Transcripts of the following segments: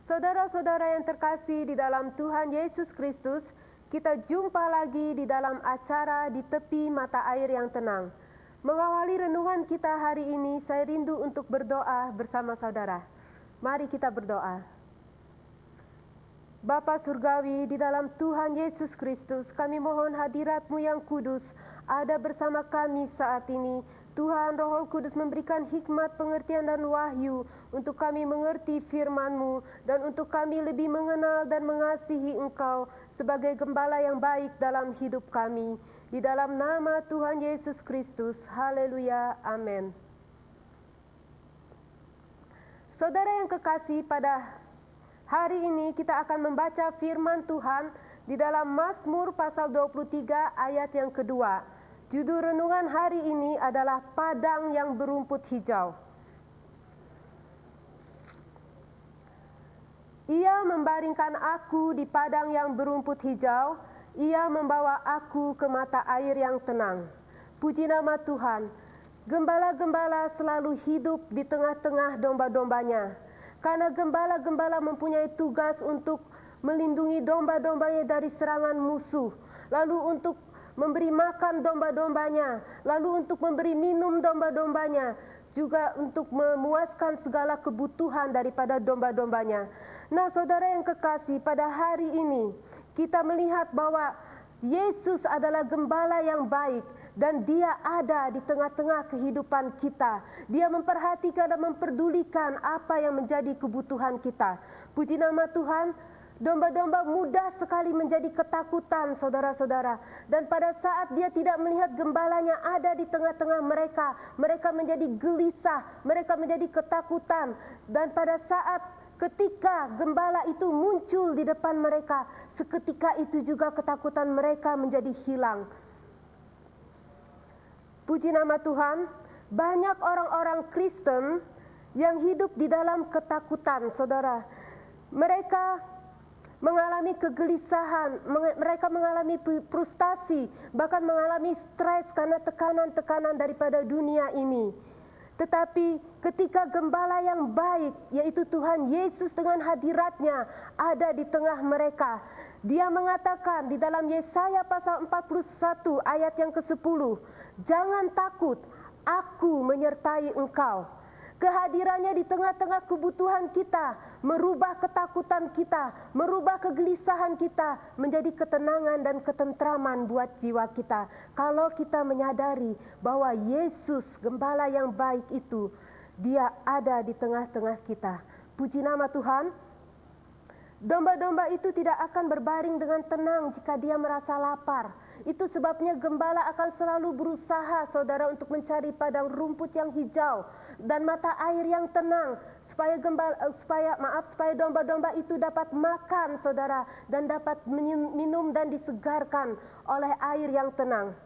Saudara-saudara yang terkasih di dalam Tuhan Yesus Kristus, kita jumpa lagi di dalam acara di tepi mata air yang tenang. Mengawali renungan kita hari ini, saya rindu untuk berdoa bersama saudara. Mari kita berdoa. Bapa Surgawi, di dalam Tuhan Yesus Kristus, kami mohon hadirat-Mu yang kudus ada bersama kami saat ini. Tuhan Roh Kudus memberikan hikmat, pengertian dan wahyu untuk kami mengerti firman-Mu dan untuk kami lebih mengenal dan mengasihi Engkau sebagai gembala yang baik dalam hidup kami. Di dalam nama Tuhan Yesus Kristus, haleluya, amin. Saudara yang kekasih, pada hari ini kita akan membaca firman Tuhan di dalam Mazmur pasal 23 ayat yang kedua. Judul renungan hari ini adalah Padang yang Berumput Hijau. Ia membaringkan aku di padang yang berumput hijau, ia membawa aku ke mata air yang tenang. Puji nama Tuhan. Gembala-gembala selalu hidup di tengah-tengah domba-dombanya. Karena gembala-gembala mempunyai tugas untuk melindungi domba-dombanya dari serangan musuh, lalu untuk memberi makan domba-dombanya, lalu untuk memberi minum domba-dombanya, juga untuk memuaskan segala kebutuhan daripada domba-dombanya. Nah, saudara yang kekasih, pada hari ini kita melihat bahwa Yesus adalah gembala yang baik dan Dia ada di tengah-tengah kehidupan kita. Dia memperhatikan dan memperdulikan apa yang menjadi kebutuhan kita. Puji nama Tuhan. Domba-domba mudah sekali menjadi ketakutan, saudara-saudara. Dan pada saat dia tidak melihat gembalanya ada di tengah-tengah mereka, mereka menjadi gelisah, mereka menjadi ketakutan. Dan pada saat ketika gembala itu muncul di depan mereka, seketika itu juga ketakutan mereka menjadi hilang. Puji nama Tuhan, banyak orang-orang Kristen yang hidup di dalam ketakutan, saudara. Mereka mengalami kegelisahan, mereka mengalami frustasi, bahkan mengalami stres karena tekanan-tekanan daripada dunia ini. Tetapi ketika gembala yang baik, yaitu Tuhan Yesus dengan hadiratnya ada di tengah mereka, Dia mengatakan di dalam Yesaya pasal 41 ayat yang ke-10, "Jangan takut, aku menyertai engkau." Kehadirannya di tengah-tengah kebutuhan kita, merubah ketakutan kita, merubah kegelisahan kita menjadi ketenangan dan ketentraman buat jiwa kita. Kalau kita menyadari bahwa Yesus, gembala yang baik itu, Dia ada di tengah-tengah kita. Puji nama Tuhan. Domba-domba itu tidak akan berbaring dengan tenang jika dia merasa lapar. Itu sebabnya gembala akan selalu berusaha, saudara, untuk mencari padang rumput yang hijau dan mata air yang tenang supaya domba-domba itu dapat makan, saudara, dan dapat minum dan disegarkan oleh air yang tenang.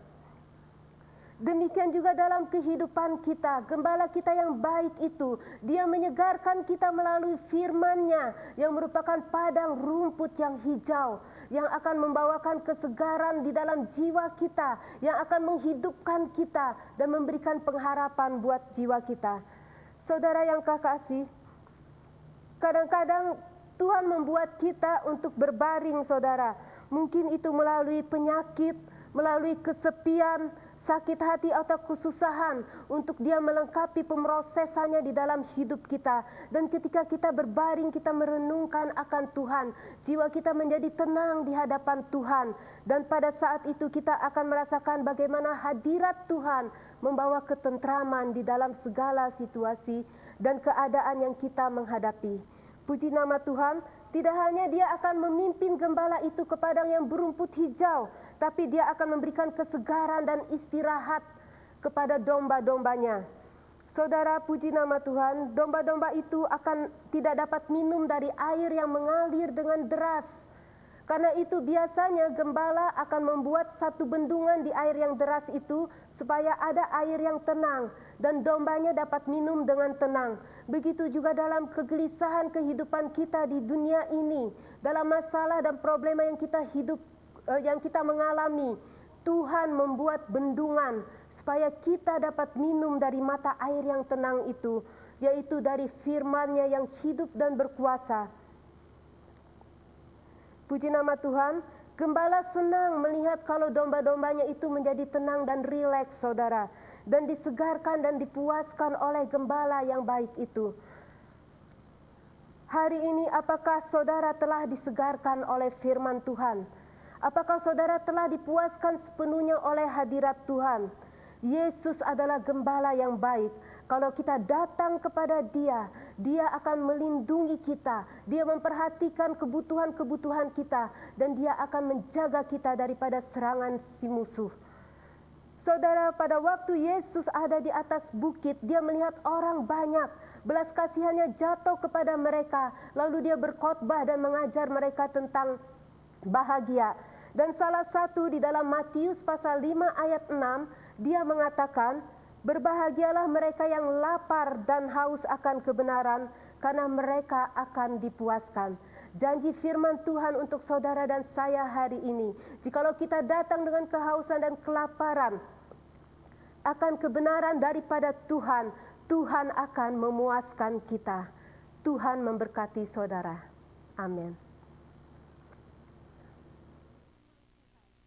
Demikian juga dalam kehidupan kita, gembala kita yang baik itu, Dia menyegarkan kita melalui firman-Nya yang merupakan padang rumput yang hijau, yang akan membawakan kesegaran di dalam jiwa kita, yang akan menghidupkan kita dan memberikan pengharapan buat jiwa kita. Saudara yang kekasih, kadang-kadang Tuhan membuat kita untuk berbaring, saudara. Mungkin itu melalui penyakit, melalui kesepian, sakit hati atau kesusahan, untuk Dia melengkapi pemrosesannya di dalam hidup kita. Dan ketika kita berbaring, kita merenungkan akan Tuhan, jiwa kita menjadi tenang di hadapan Tuhan. Dan pada saat itu kita akan merasakan bagaimana hadirat Tuhan membawa ketentraman di dalam segala situasi dan keadaan yang kita menghadapi. Puji nama Tuhan. Tidak hanya Dia akan memimpin gembala itu ke padang yang berumput hijau, tapi Dia akan memberikan kesegaran dan istirahat kepada domba-dombanya. Saudara, puji nama Tuhan, domba-domba itu akan tidak dapat minum dari air yang mengalir dengan deras. Karena itu biasanya gembala akan membuat satu bendungan di air yang deras itu supaya ada air yang tenang dan dombanya dapat minum dengan tenang. Begitu juga dalam kegelisahan kehidupan kita di dunia ini, dalam masalah dan problema yang kita mengalami, Tuhan membuat bendungan supaya kita dapat minum dari mata air yang tenang itu, yaitu dari firman-Nya yang hidup dan berkuasa. Puji nama Tuhan. Gembala senang melihat kalau domba-dombanya itu menjadi tenang dan rileks, saudara, dan disegarkan dan dipuaskan oleh gembala yang baik itu. Hari ini apakah saudara telah disegarkan oleh firman Tuhan? Apakah saudara telah dipuaskan sepenuhnya oleh hadirat Tuhan? Yesus adalah gembala yang baik. Kalau kita datang kepada Dia, Dia akan melindungi kita. Dia memperhatikan kebutuhan-kebutuhan kita, dan Dia akan menjaga kita daripada serangan si musuh. Saudara, pada waktu Yesus ada di atas bukit, Dia melihat orang banyak. Belas kasihannya jatuh kepada mereka. Lalu Dia berkhotbah dan mengajar mereka tentang bahagia. Dan salah satu di dalam Matius pasal 5 ayat 6, Dia mengatakan, berbahagialah mereka yang lapar dan haus akan kebenaran, karena mereka akan dipuaskan. Janji firman Tuhan untuk saudara dan saya hari ini, jikalau kita datang dengan kehausan dan kelaparan akan kebenaran daripada Tuhan, Tuhan akan memuaskan kita. Tuhan memberkati saudara. Amin.